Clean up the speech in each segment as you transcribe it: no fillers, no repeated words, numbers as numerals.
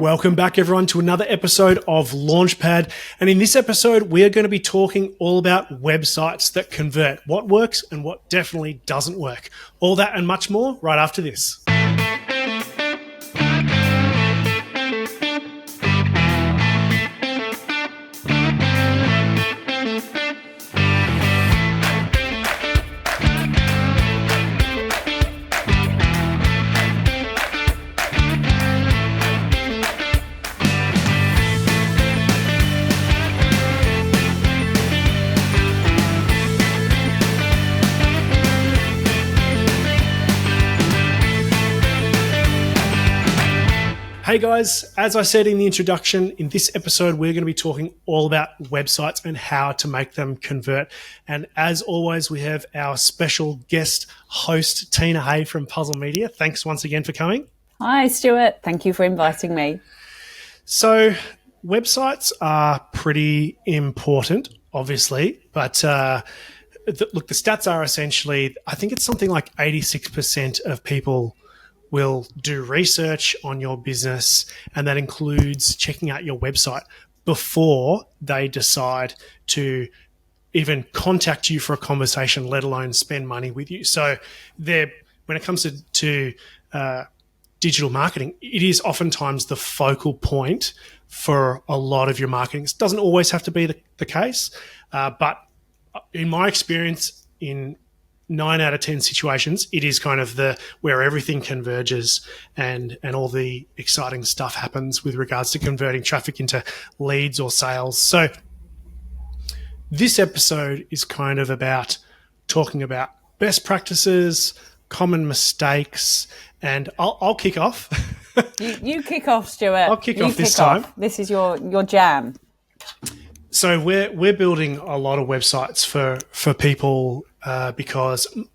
Welcome back, everyone, to another episode of Launchpad. And in this episode, we are going to be talking all about websites that convert, what works and what definitely doesn't work. All that and much more right after this. Hey guys, as I said in the introduction, in this episode, we're going to be talking all about websites and how to make them convert. And as always, we have our special guest host, Tina Hay from Puzzle Media. Thanks once again for coming. Hi, Stuart. Thank you for inviting me. So websites are pretty important, obviously, but look, the stats are essentially, I think it's something like 86% of people will do research on your business, and that includes checking out your website before they decide to even contact you for a conversation, let alone spend money with you. So when it comes to digital marketing, it is oftentimes the focal point for a lot of your marketing. It doesn't always have to be the case, but in my experience, in 9 out of 10 situations, it is kind of where everything converges and all the exciting stuff happens with regards to converting traffic into leads or sales. So this episode is kind of about talking about best practices, common mistakes, and I'll kick off. You kick off, Stuart. I'll kick off this time. This is your jam. So we're building a lot of websites for people because a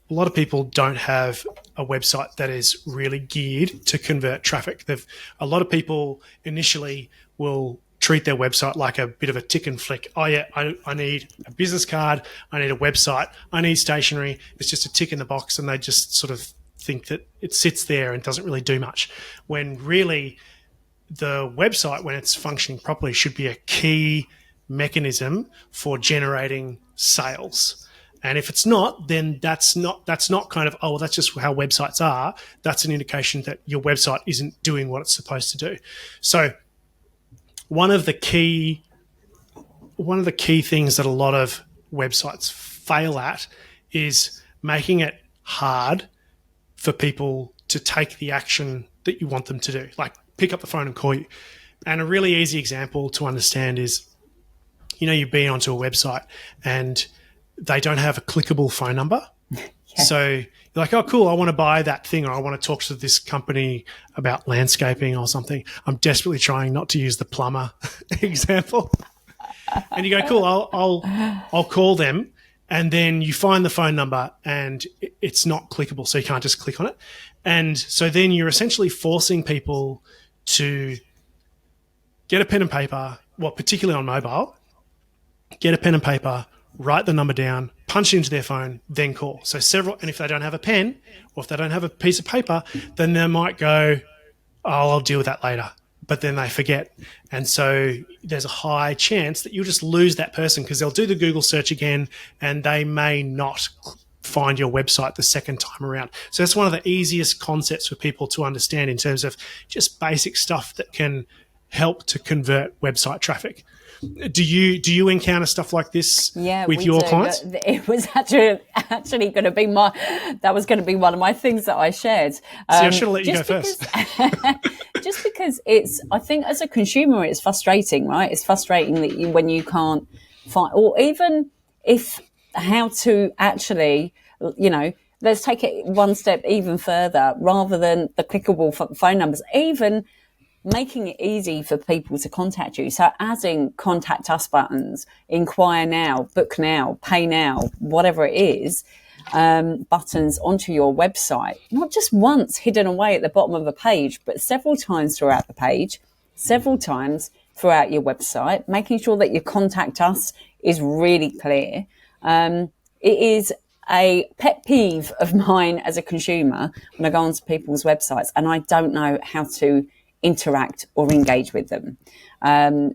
lot of people don't have a website that is really geared to convert traffic. A lot of people initially will treat their website like a bit of a tick and flick. Oh yeah, I need a business card, I need a website, I need stationery. It's just a tick in the box, and they just sort of think that it sits there and doesn't really do much. When really the website, when it's functioning properly, should be a key mechanism for generating sales. And if it's not, then that's not kind of, oh, well, that's just how websites are. That's an indication that your website isn't doing what it's supposed to do. So one of the key things that a lot of websites fail at is making it hard for people to take the action that you want them to do, like pick up the phone and call you. And a really easy example to understand is, you've been onto a website and they don't have a clickable phone number. Yeah. So you're like, oh, cool, I want to buy that thing, or I want to talk to this company about landscaping or something. I'm desperately trying not to use the plumber example. And you go, cool, I'll call them. And then you find the phone number and it's not clickable, so you can't just click on it. And so then you're essentially forcing people to get a pen and paper, particularly on mobile, get a pen and paper, write the number down, punch it into their phone, then call. So and if they don't have a pen or if they don't have a piece of paper, then they might go, oh, I'll deal with that later. But then they forget. And so there's a high chance that you'll just lose that person because they'll do the Google search again and they may not find your website the second time around. So that's one of the easiest concepts for people to understand in terms of just basic stuff that can help to convert website traffic. Do you encounter stuff like this with your clients? It was actually going to be that was going to be one of my things that I shared. See, I should have let you go first. Just because I think as a consumer, it's frustrating, right? It's frustrating that when you can't find, or even how to actually, let's take it one step even further, rather than the clickable phone numbers, even making it easy for people to contact you. So adding contact us buttons, inquire now, book now, pay now, whatever it is, buttons onto your website, not just once hidden away at the bottom of a page, but several times throughout the page, several times throughout your website, making sure that your contact us is really clear. It is a pet peeve of mine as a consumer when I go onto people's websites and I don't know how to interact or engage with them. The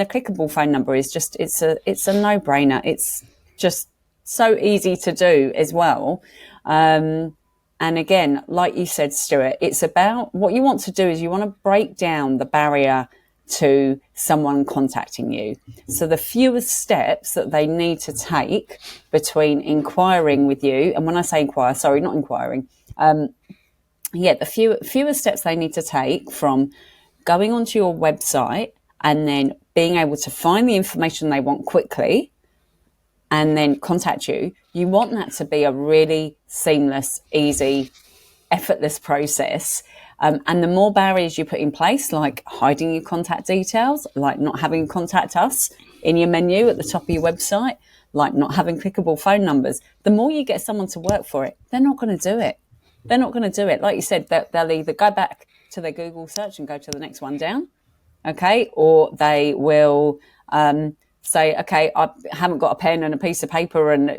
clickable phone number is just, it's a no-brainer. It's just so easy to do as well. And again, like you said, Stuart, it's about what you want to do is you want to break down the barrier to someone contacting you. So the fewer steps that they need to take between inquiring with you, and when I say inquire, sorry, not inquiring, the fewer steps they need to take from going onto your website and then being able to find the information they want quickly and then contact you, you want that to be a really seamless, easy, effortless process. And the more barriers you put in place, like hiding your contact details, like not having contact us in your menu at the top of your website, like not having clickable phone numbers, the more you get someone to work for it, they're not going to do it. They're not going to do it. Like you said, they'll either go back to their Google search and go to the next one down, okay, or they will say, okay, I haven't got a pen and a piece of paper and,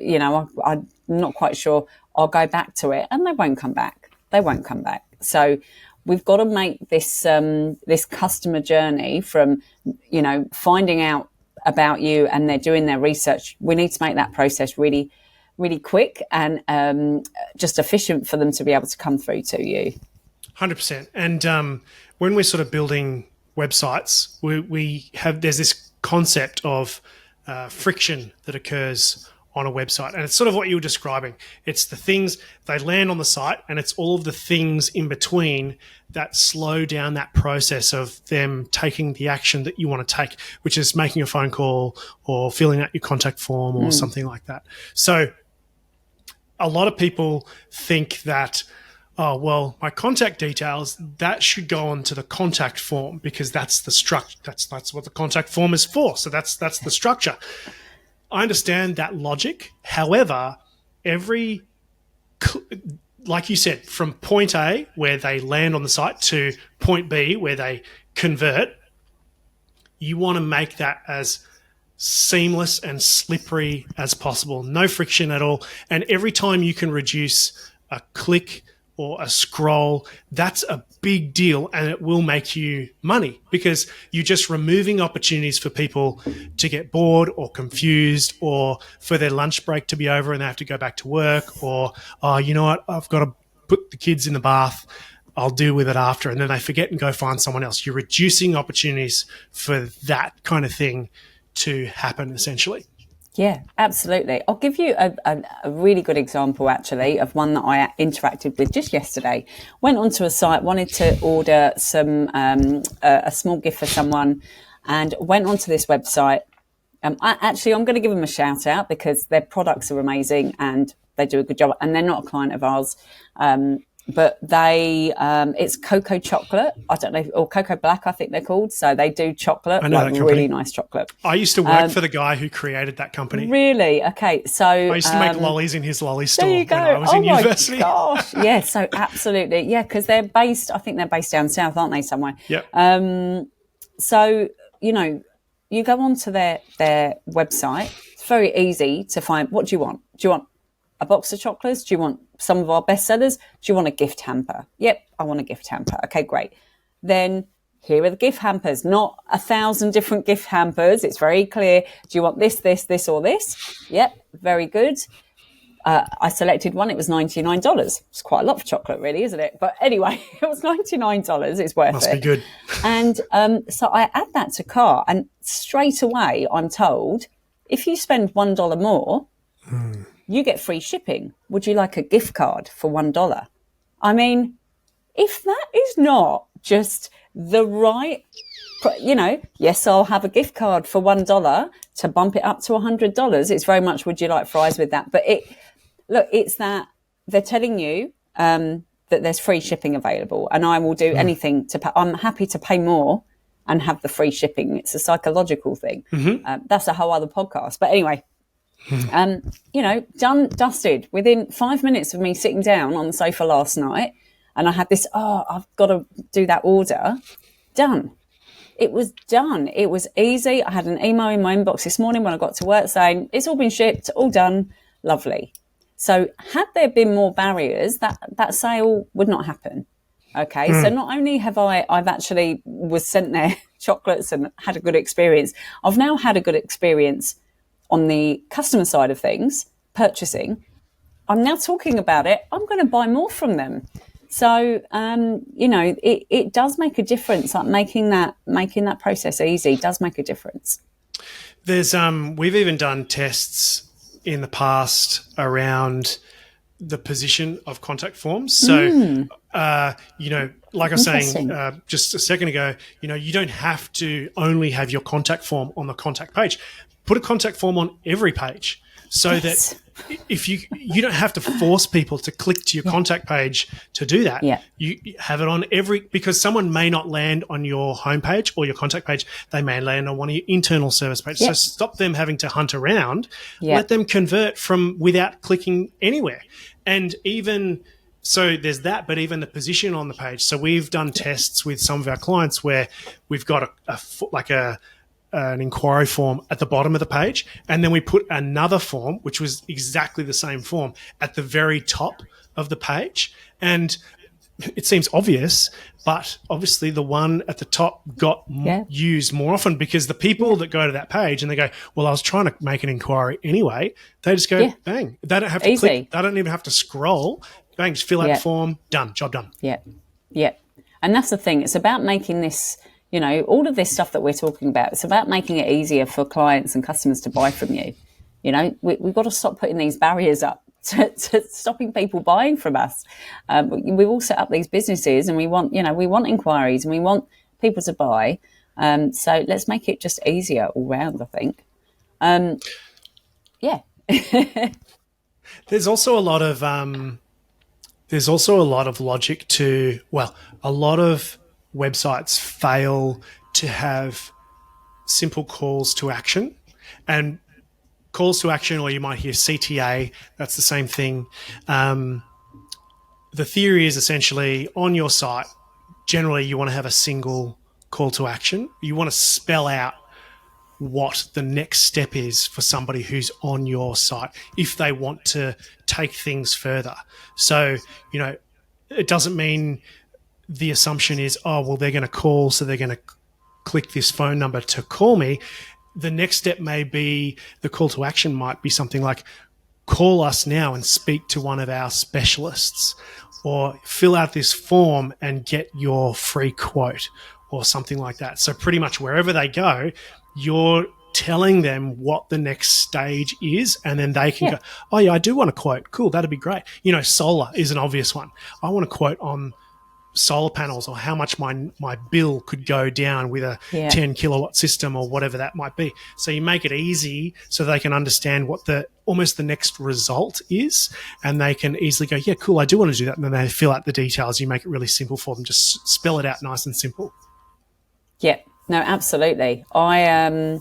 I'm not quite sure, I'll go back to it, and they won't come back. They won't come back. So we've got to make this this customer journey from, finding out about you and they're doing their research. We need to make that process really, really quick and just efficient for them to be able to come through to you. 100%. And when we're sort of building websites, there's this concept of friction that occurs on a website. And it's sort of what you were describing. It's the things, they land on the site, and it's all of the things in between that slow down that process of them taking the action that you want to take, which is making a phone call or filling out your contact form or something like that. So a lot of people think that, oh, well, my contact details, that should go onto the contact form because that's the structure. That's what the contact form is for. So that's the structure. I understand that logic. However, like you said, from point A, where they land on the site, to point B, where they convert, you want to make that as seamless and slippery as possible. No friction at all. And every time you can reduce a click or a scroll, that's a big deal, and it will make you money because you're just removing opportunities for people to get bored or confused, or for their lunch break to be over and they have to go back to work, or, oh, you know what, I've got to put the kids in the bath, I'll deal with it after, and then they forget and go find someone else. You're reducing opportunities for that kind of thing to happen, essentially. Yeah, absolutely. I'll give you a really good example, actually, of one that I interacted with just yesterday. Went onto a site, wanted to order a small gift for someone, and went onto this website. I'm going to give them a shout out because their products are amazing and they do a good job, and they're not a client of ours. But they, it's Cocoa Chocolate. I don't know, or Cocoa Black, I think they're called. So they do chocolate, I know like really nice chocolate. I used to work for the guy who created that company. Really? Okay. So I used to make lollies in his lolly store when I was in university. Oh my gosh. Yeah. So absolutely. Yeah. Because I think they're based down south, aren't they, somewhere? Yep. So, you go onto their website. It's very easy to find, what do you want? Do you want a box of chocolates? Do you want some of our bestsellers? Do you want a gift hamper? Yep, I want a gift hamper. Okay, great. Then here are the gift hampers, not 1,000 different gift hampers. It's very clear. Do you want this, or this? Yep, very good. I selected one. It was $99. It's quite a lot for chocolate, really, isn't it? But anyway, it was $99. It's worth it. Must be good. And so I add that to cart, and straight away I'm told, if you spend $1 more, you get free shipping. Would you like a gift card for $1? I mean, if that is not just the right, yes, I'll have a gift card for $1 to bump it up to $100. It's very much, would you like fries with that? But it's that they're telling you that there's free shipping available, and I will do anything to pay. I'm happy to pay more and have the free shipping. It's a psychological thing. That's a whole other podcast. But anyway, done, dusted. Within 5 minutes of me sitting down on the sofa last night, and I had this, I've got to do that order. Done. It was done. It was easy. I had an email in my inbox this morning when I got to work saying it's all been shipped, all done. Lovely. So had there been more barriers, that sale would not happen. Okay, so not only have I've actually was sent there chocolates and had a good experience, I've now had a good experience on the customer side of things, purchasing. I'm now talking about it. I'm going to buy more from them. So, it does make a difference. Like making that process easy does make a difference. There's we've even done tests in the past around the position of contact forms. So, like I was saying just a second ago, you don't have to only have your contact form on the contact page. Put a contact form on every page so that if you don't have to force people to click to your contact page to do that. Yeah. You have it on because someone may not land on your homepage or your contact page. They may land on one of your internal service pages. Yeah. So stop them having to hunt around. Yeah. Let them convert from without clicking anywhere. And even so there's that, but even the position on the page. So we've done tests with some of our clients where we've got an inquiry form at the bottom of the page, and then we put another form, which was exactly the same form, at the very top of the page. And it seems obvious, but obviously the one at the top got used more often because the people that go to that page and they go, well, I was trying to make an inquiry anyway. They just go, bang. They don't have to click. They don't even have to scroll. Bang, just fill out the form. Done. Job done. Yeah. Yeah. And that's the thing. It's about making this, all of this stuff that we're talking about, it's about making it easier for clients and customers to buy from you. We've got to stop putting these barriers up to stopping people buying from us. We've all set up these businesses and we want inquiries and we want people to buy. So let's make it just easier all round, I think. There's also a lot of logic to, a lot of websites fail to have simple calls to action, and calls to action, or you might hear CTA, that's the same thing. The theory is essentially on your site, generally you want to have a single call to action. You want to spell out what the next step is for somebody who's on your site if they want to take things further. So, it doesn't mean the assumption is, they're going to call, so they're going to click this phone number to call me. The next step may be, the call to action might be something like, call us now and speak to one of our specialists, or fill out this form and get your free quote, or something like that. So pretty much wherever they go, you're telling them what the next stage is, and then they can go, I do want a quote. Cool, that'd be great. Solar is an obvious one. I want a quote on solar panels, or how much my bill could go down with a 10 kilowatt system, or whatever that might be. So you make it easy so they can understand what almost the next result is, and they can easily go, yeah, cool, I do want to do that. And then they fill out the details. You make it really simple for them. Just spell it out nice and simple. Yeah, no, absolutely. I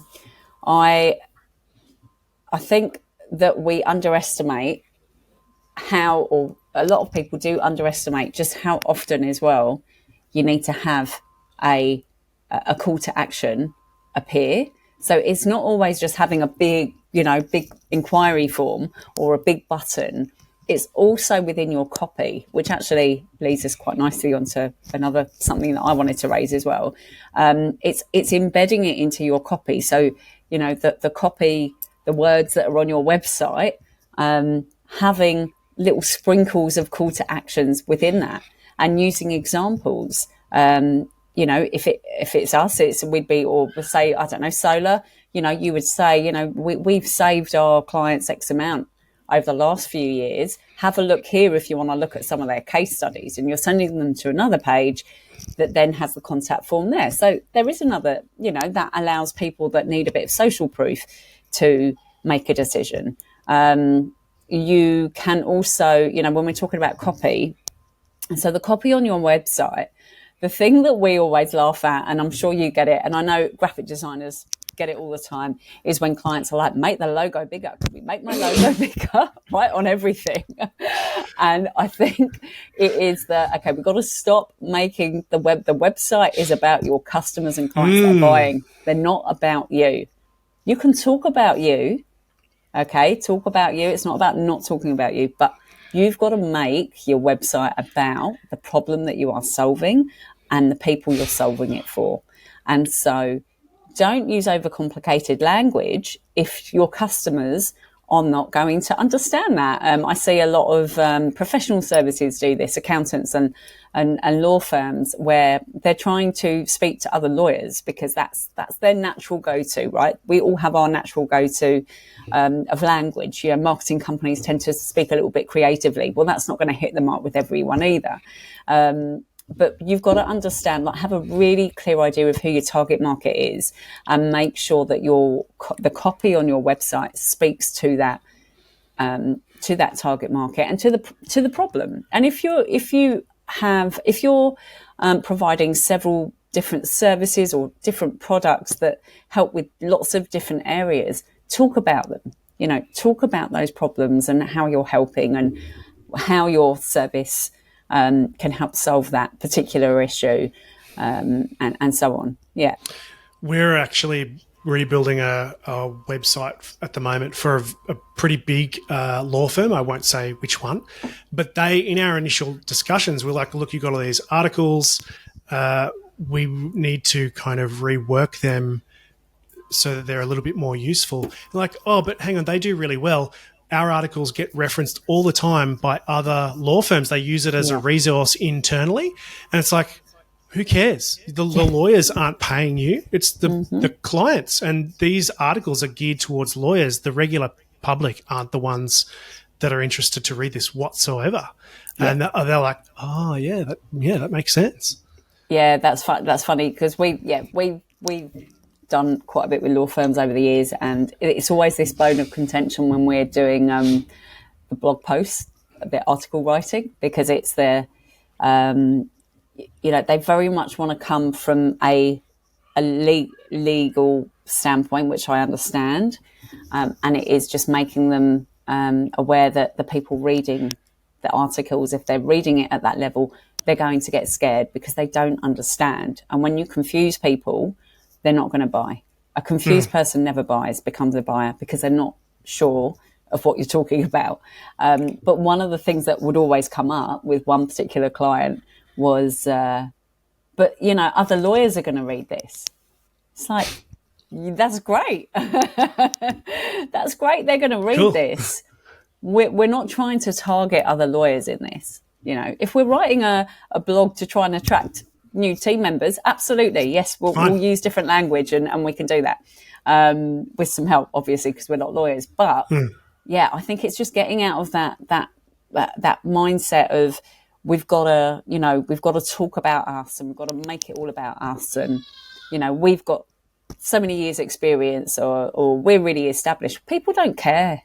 think that we underestimate or a lot of people do underestimate just how often as well you need to have a call to action appear. So it's not always just having a big inquiry form or a big button. It's also within your copy, which actually leads us quite nicely onto something that I wanted to raise as well. It's embedding it into your copy. So, the copy, the words that are on your website, having little sprinkles of call to actions within that, and using examples. If it's us, we'd be, or say, I don't know, solar, you would say, we've saved our clients X amount over the last few years. Have a look here if you want to look at some of their case studies, and you're sending them to another page that then has the contact form there. So there is another, that allows people that need a bit of social proof to make a decision. You can also, when we're talking about copy, so the copy on your website, the thing that we always laugh at, and I'm sure you get it, and I know graphic designers get it all the time, is when clients are like, make the logo bigger. Could we make my logo bigger, right, on everything? And I think it is we've got to stop making the website is about your customers and clients that are buying. They're not about you. You can talk about you, Okay, talk about you. It's not about not talking about you, but you've got to make your website about the problem that you are solving and the people you're solving it for. And so don't use overcomplicated language if your customers are not going to understand that. I see a lot of professional services do this, accountants and law firms, where they're trying to speak to other lawyers because that's their natural go-to, right? We all have our natural go-to of language. You know, marketing companies tend to speak a little bit creatively. Well, that's not going to hit the mark with everyone either. But you've got to understand, like, have a really clear idea of who your target market is, and make sure that the copy on your website speaks to that target market and to the problem. And if you're providing several different services or different products that help with lots of different areas, talk about them. You know, talk about those problems and how you're helping and how your service can help solve that particular issue, and so on. Yeah. We're actually rebuilding a website at the moment for a pretty big law firm. I won't say which one, but in our initial discussions, we're like, look, you've got all these articles. We need to kind of rework them so that they're a little bit more useful. They're like, oh, but hang on, they do really well. Our articles get referenced all the time by other law firms. They use it as a resource internally. And it's like, who cares? The lawyers aren't paying you. It's the clients. And these articles are geared towards lawyers. The regular public aren't the ones that are interested to read this whatsoever. Yeah. And they're like, oh, yeah, that makes sense. Yeah, that's funny because we've done quite a bit with law firms over the years, and it's always this bone of contention when we're doing the blog posts, the article writing, because it's they very much want to come from a legal standpoint, which I understand, and it is just making them aware that the people reading the articles, if they're reading it at that level, they're going to get scared because they don't understand. And when you confuse people, they're not going to buy. A confused person never becomes a buyer because they're not sure of what you're talking about. But one of the things that would always come up with one particular client was, but, you know, other lawyers are going to read this. It's like, that's great. That's great. They're going to read this. We're not trying to target other lawyers in this. You know, if we're writing a blog to try and attract new team members, absolutely, yes, we'll use different language and we can do that with some help, obviously, because we're not lawyers. But yeah, I think it's just getting out of that mindset of we've got to talk about us and we've got to make it all about us, and you know, we've got so many years experience or we're really established. People don't care.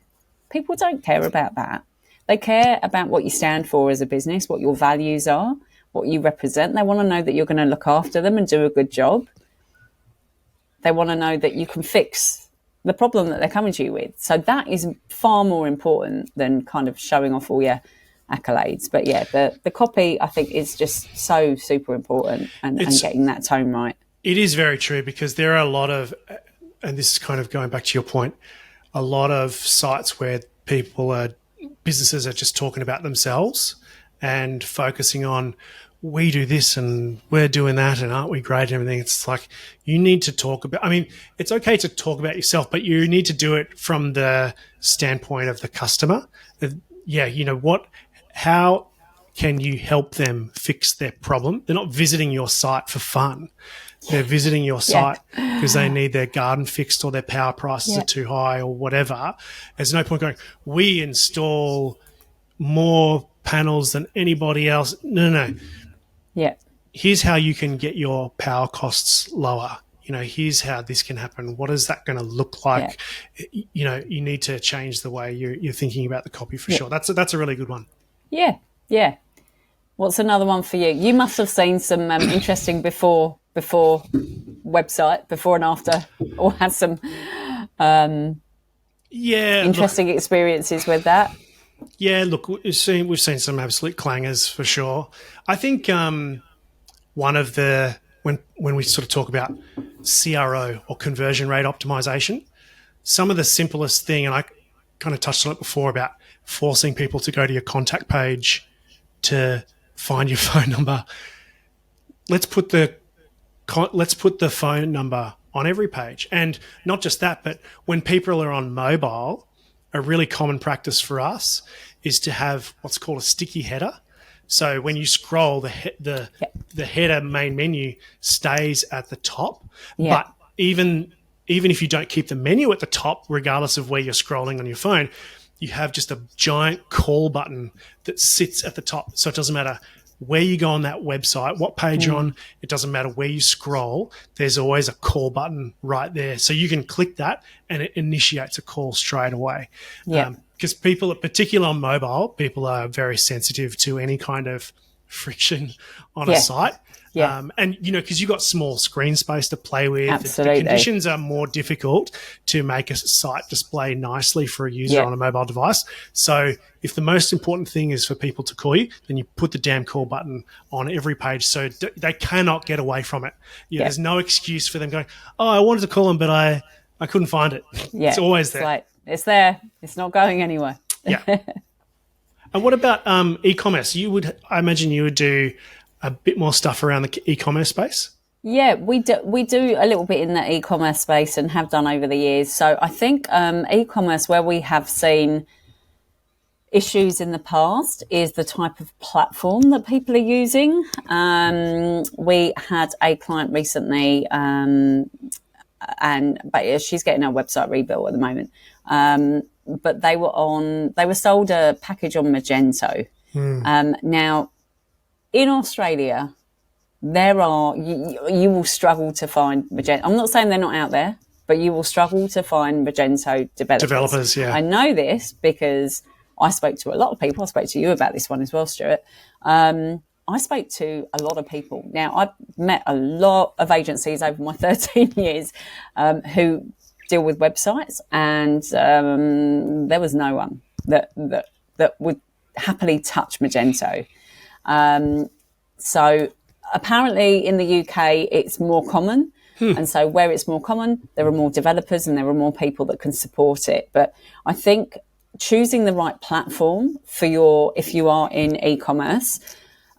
People don't care about that. They care about what you stand for as a business, what your values are, what you represent. They want to know that you're going to look after them and do a good job. They want to know that you can fix the problem that they're coming to you with. So that is far more important than kind of showing off all your accolades. But yeah, the copy, I think, is just so super important and getting that tone right. It is very true, because there are a lot of, and this is kind of going back to your point, a lot of sites where businesses are just talking about themselves and focusing on, we do this and we're doing that and aren't we great and everything. It's like, you need to talk about, I mean, it's okay to talk about yourself, but you need to do it from the standpoint of the customer. Yeah, you know what, how can you help them fix their problem? They're not visiting your site for fun. They're visiting your site because they need their garden fixed or their power prices are too high or whatever. There's no point going, we install more panels than anybody else. No. Yeah. Here's how you can get your power costs lower. You know, here's how this can happen. What is that going to look like? Yeah. You know, you need to change the way you're thinking about the copy for sure. That's a really good one. Yeah. What's another one for you? You must have seen some interesting before website, before and after, or had some interesting experiences with that. Yeah, look, we've seen some absolute clangers for sure. I think one of the when we sort of talk about CRO or conversion rate optimization, some of the simplest thing, and kind of touched on it before about forcing people to go to your contact page to find your phone number. Let's put the phone number on every page. And not just that, but when people are on mobile, a really common practice for us is to have what's called a sticky header. So when you scroll, the header main menu stays at the top. Yeah. But even if you don't keep the menu at the top, regardless of where you're scrolling on your phone, you have just a giant call button that sits at the top. So it doesn't matter where you go on that website, what page you're on, it doesn't matter where you scroll, there's always a call button right there. So you can click that and it initiates a call straight away. Yeah. Because people, particularly on mobile, people are very sensitive to any kind of friction on a site. Yeah. And, because you've got small screen space to play with. Absolutely. The conditions are more difficult to make a site display nicely for a user on a mobile device. So if the most important thing is for people to call you, then you put the damn call button on every page so they cannot get away from it. There's no excuse for them going, oh, I wanted to call them, but I couldn't find it. Yeah. It's always there. It's there. It's not going anywhere. Yeah. And what about e-commerce? I imagine you would do a bit more stuff around the e-commerce space? Yeah, we do a little bit in the e-commerce space and have done over the years. So I think e-commerce, where we have seen issues in the past, is the type of platform that people are using. We had a client recently, but she's getting her website rebuilt at the moment. But they were sold a package on Magento. Now, in Australia, you will struggle to find Magento. I'm not saying they're not out there, but you will struggle to find Magento developers. Yeah. I know this because I spoke to a lot of people. I spoke to you about this one as well, Stuart. I spoke to a lot of people. Now, I've met a lot of agencies over my 13 years who deal with websites, and there was no one that would happily touch Magento. So apparently in the UK, it's more common. And so where it's more common, there are more developers and there are more people that can support it. But I think choosing the right platform for if you are in e-commerce,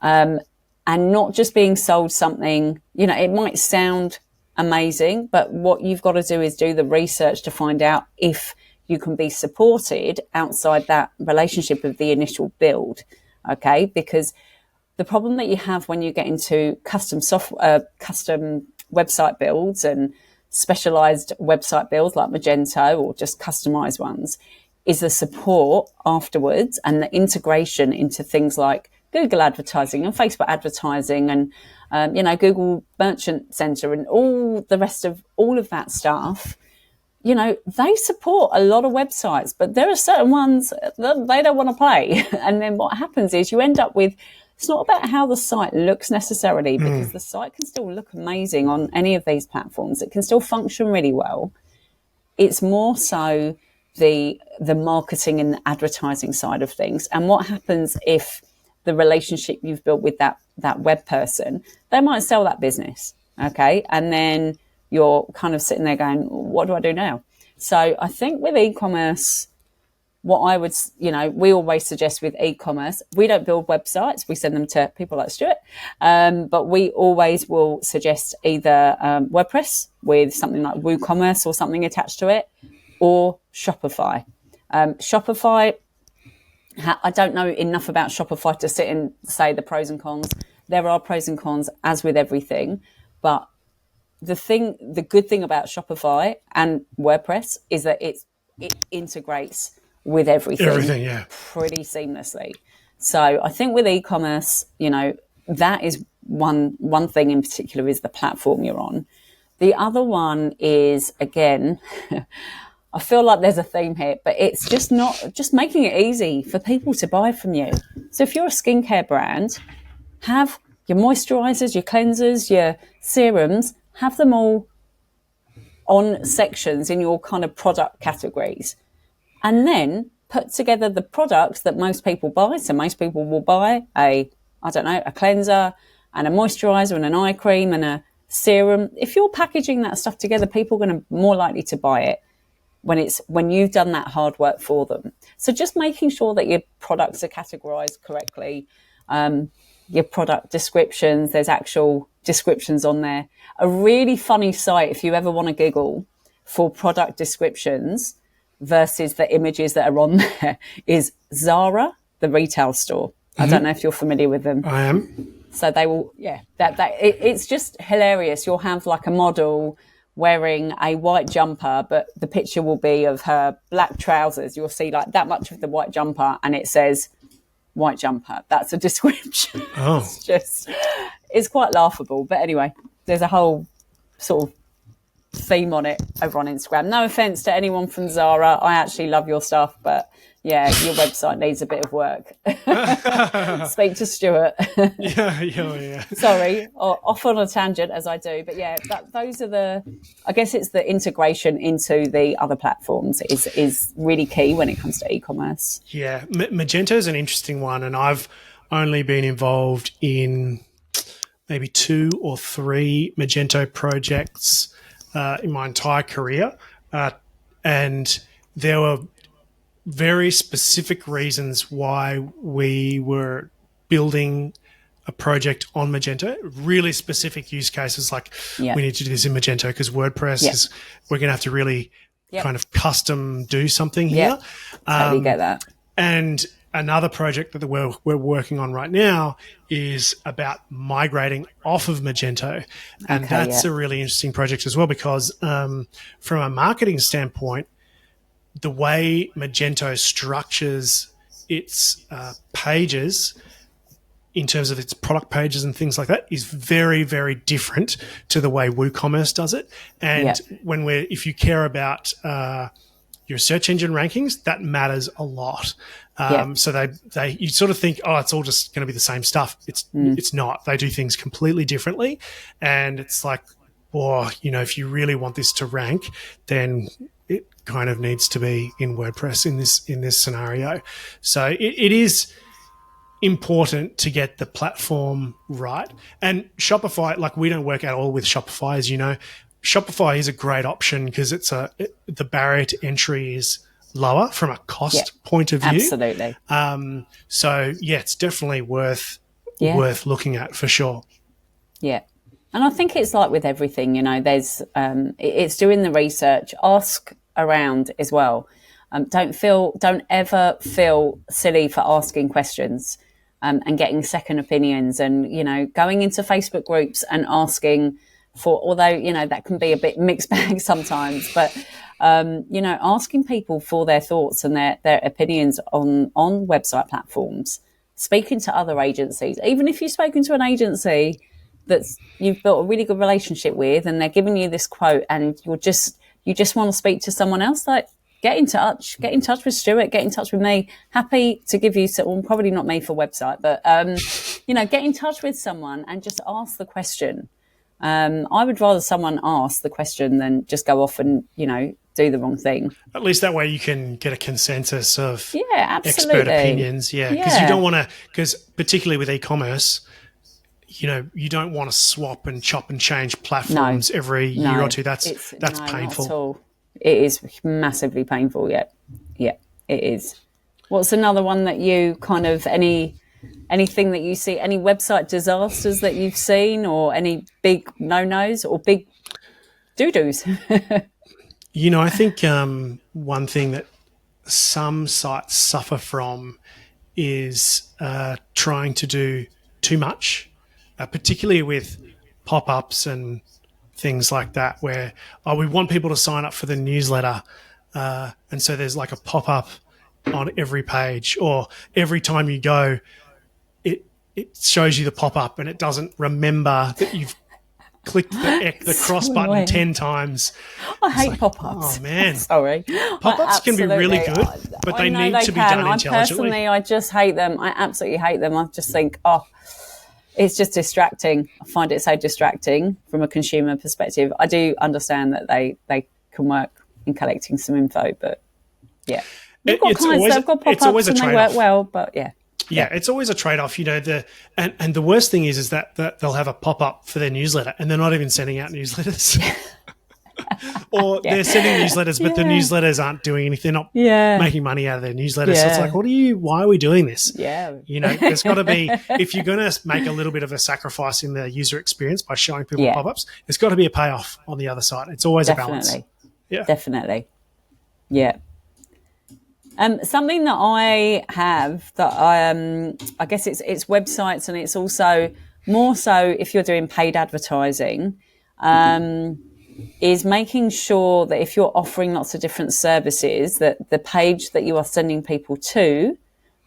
and not just being sold something, it might sound amazing, but what you've got to do is do the research to find out if you can be supported outside that relationship of the initial build. Okay. Because the problem that you have when you get into custom website builds and specialized website builds like Magento or just customized ones is the support afterwards and the integration into things like Google advertising and Facebook advertising and, Google Merchant Center and all the rest of all of that stuff. They support a lot of websites, but there are certain ones that they don't want to play. And then what happens is you end up with, it's not about how the site looks necessarily, because the site can still look amazing on any of these platforms. It can still function really well. It's more so the marketing and the advertising side of things. And what happens if the relationship you've built with that web person, they might sell that business, okay? And then you're kind of sitting there going, what do I do now? So I think with e-commerce, what I would, we always suggest with e-commerce, we don't build websites. We send them to people like Stuart. But we always will suggest either WordPress with something like WooCommerce or something attached to it, or Shopify. Shopify, I don't know enough about Shopify to sit and say the pros and cons. There are pros and cons, as with everything. But the good thing about Shopify and WordPress is that it integrates with everything yeah, pretty seamlessly. So I think with e-commerce, that is one thing in particular is the platform you're on. The other one is, again, I feel like there's a theme here, but it's just making it easy for people to buy from you. So if you're a skincare brand, have your moisturizers, your cleansers, your serums, have them all on sections in your kind of product categories. And then put together the products that most people buy. So most people will buy a cleanser and a moisturizer and an eye cream and a serum. If you're packaging that stuff together, people are going to be more likely to buy it. when you've done that hard work for them. So just making sure that your products are categorized correctly, your product descriptions, there's actual descriptions on there. A really funny site, if you ever want to Google for product descriptions versus the images that are on there, is Zara, the retail store. I don't know if you're familiar with them. I am. So they will, it's just hilarious. You'll have like a model wearing a white jumper, but the picture will be of her black trousers. You'll see like that much of the white jumper, and it says white jumper. That's a description. Oh. It's quite laughable. But anyway, there's a whole sort of theme on it over on Instagram. No offense to anyone from Zara. I actually love your stuff, but yeah, your website needs a bit of work. Speak to Stuart. Yeah. Sorry, off on a tangent as I do, but yeah, those are I guess it's the integration into the other platforms is really key when it comes to e-commerce. Yeah, Magento is an interesting one, and I've only been involved in maybe 2 or 3 Magento projects in my entire career, and there were very specific reasons why we were building a project on Magento, really specific use cases like we need to do this in Magento because WordPress we're going to have to really kind of custom do something here. Totally get that. And another project that we're working on right now is about migrating off of Magento. And that's a really interesting project as well because from a marketing standpoint, the way Magento structures its pages in terms of its product pages and things like that is very, very different to the way WooCommerce does it. And if you care about your search engine rankings, that matters a lot. So you sort of think, oh, it's all just going to be the same stuff. It's not. They do things completely differently, and it's like, if you really want this to rank, then it kind of needs to be in WordPress in this scenario. So it is important to get the platform right. And Shopify, like we don't work at all with Shopify, as you know. Shopify is a great option because the barrier to entry is lower from a cost point of view. Absolutely. So it's definitely worth looking at for sure. Yeah. And I think it's like with everything, there's it's doing the research, ask around as well. Don't ever feel silly for asking questions and getting second opinions and, going into Facebook groups and asking for, although, that can be a bit mixed bag sometimes, but, asking people for their thoughts and their opinions on website platforms, speaking to other agencies, even if you've spoken to an agency that you've built a really good relationship with and they're giving you this quote and you just want to speak to someone else, like get in touch with Stuart, get in touch with me. Happy to give you probably not me for website, but, get in touch with someone and just ask the question. I would rather someone ask the question than just go off and, do the wrong thing. At least that way you can get a consensus of expert opinions. Yeah. Because you don't want to, because particularly with e-commerce, you don't want to swap and chop and change platforms every year or two. That's painful. Not at all. It is massively painful. Yeah, it is. What's another one that you kind of anything that you see, any website disasters that you've seen, or any big no-nos or big doo-doos? I think one thing that some sites suffer from is trying to do too much. Particularly with pop-ups and things like that, where we want people to sign up for the newsletter, and so there's like a pop-up on every page, or every time you go, it shows you the pop-up and it doesn't remember that you've clicked the cross button 10 times. I hate pop-ups. Oh man, sorry. Pop-ups can be really good, but they need to be done intelligently. I just hate them. I absolutely hate them. I just think, it's just distracting. I find it so distracting from a consumer perspective. I do understand that they can work in collecting some info, but they've got pop-ups and they work well, but it's always a trade-off. And the worst thing is that they'll have a pop-up for their newsletter and they're not even sending out newsletters. or they're sending newsletters, but the newsletters aren't doing anything. They're not making money out of their newsletters. So it's like, why are we doing this? Yeah. There's got to be, if you're going to make a little bit of a sacrifice in the user experience by showing people pop-ups, there's got to be a payoff on the other side. It's always a balance. Yeah. Definitely. Yeah. Something that I have that I guess it's websites, and it's also more so if you're doing paid advertising, is making sure that if you're offering lots of different services, that the page that you are sending people to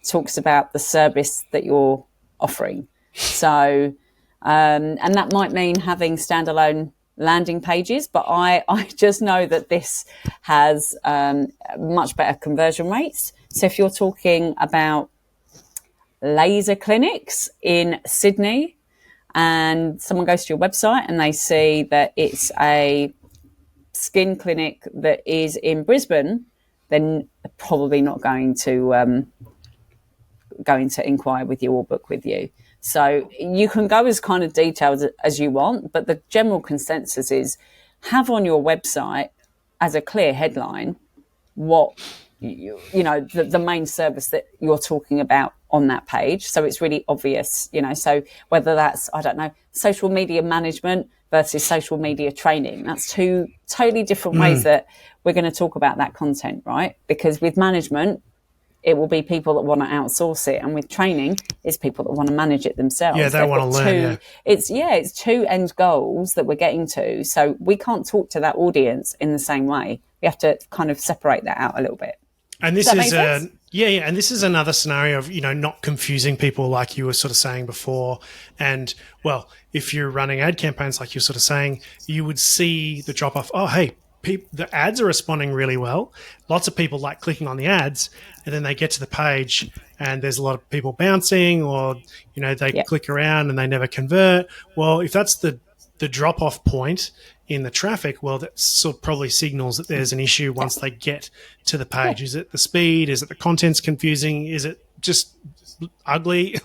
talks about the service that you're offering. So, and that might mean having standalone landing pages, but I just know that this has much better conversion rates. So if you're talking about laser clinics in Sydney and someone goes to your website and they see that it's a skin clinic that is in Brisbane, then they're probably not going to inquire with you or book with you. So you can go as kind of detailed as you want, but the general consensus is have on your website as a clear headline what, the main service that you're talking about on that page. So it's really obvious, so whether that's, I don't know, social media management versus social media training, that's two totally different ways that we're going to talk about that content, right? Because with management, it will be people that want to outsource it, and with training, it's people that want to manage it themselves. Yeah, they want to learn. It's two end goals that we're getting to. So we can't talk to that audience in the same way. We have to kind of separate that out a little bit. And this is and this is another scenario of not confusing people, like you were sort of saying before. And well, if you're running ad campaigns, like you're sort of saying, you would see the drop off. Oh, hey. The ads are responding really well. Lots of people like clicking on the ads, and then they get to the page and there's a lot of people bouncing, or they click around and they never convert. Well, if that's the drop off point in the traffic, well, that sort of probably signals that there's an issue once they get to the page. Is it the speed? Is it the content's confusing? Is it just ugly?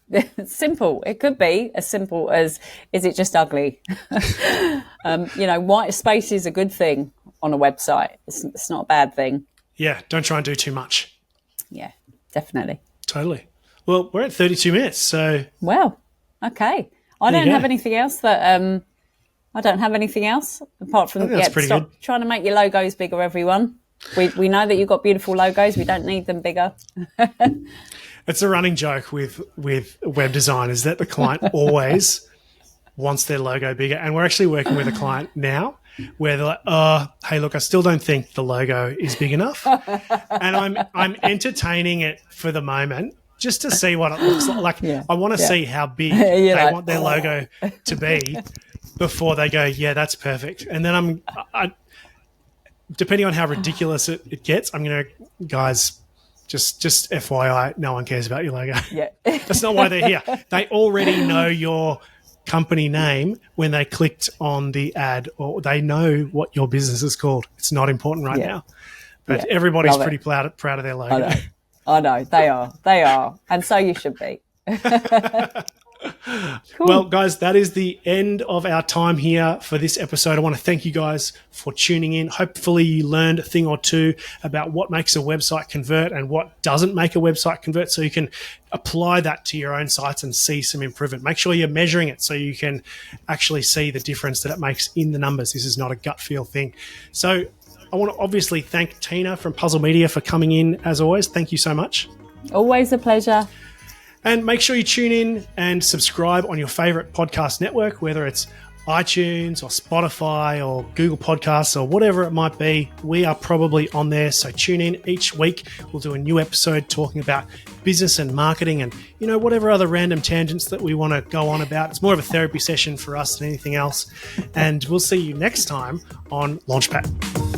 It's simple. It could be as simple as, is it just ugly? White space is a good thing on a website. It's not a bad thing. Yeah, don't try and do too much. Yeah, definitely. Totally. Well, we're at 32 minutes, so... Well, okay. I don't have anything else apart from good. Trying to make your logos bigger, everyone. We know that you've got beautiful logos. We don't need them bigger. It's a running joke with web design is that the client always wants their logo bigger. And we're actually working with a client now where they're like, hey, look, I still don't think the logo is big enough. And I'm entertaining it for the moment just to see what it looks like. I want to see how big they want their logo to be before they go, yeah, that's perfect. And then depending on how ridiculous it gets, I'm going to, guys... Just FYI, no one cares about your logo. Yeah. That's not why they're here. They already know your company name when they clicked on the ad, or they know what your business is called. It's not important right now. But everybody's pretty proud of their logo. I know. They are. And so you should be. Cool. Well, guys, that is the end of our time here for this episode. I want to thank you guys for tuning in. Hopefully you learned a thing or two about what makes a website convert and what doesn't make a website convert, so you can apply that to your own sites and see some improvement. Make sure you're measuring it so you can actually see the difference that it makes in the numbers. This is not a gut feel thing. So I want to obviously thank Tina from Puzzle Media for coming in as always. Thank you so much. Always a pleasure. And make sure you tune in and subscribe on your favorite podcast network, whether it's iTunes or Spotify or Google Podcasts or whatever it might be. We are probably on there. So tune in each week. We'll do a new episode talking about business and marketing and, whatever other random tangents that we want to go on about. It's more of a therapy session for us than anything else. And we'll see you next time on Launchpad.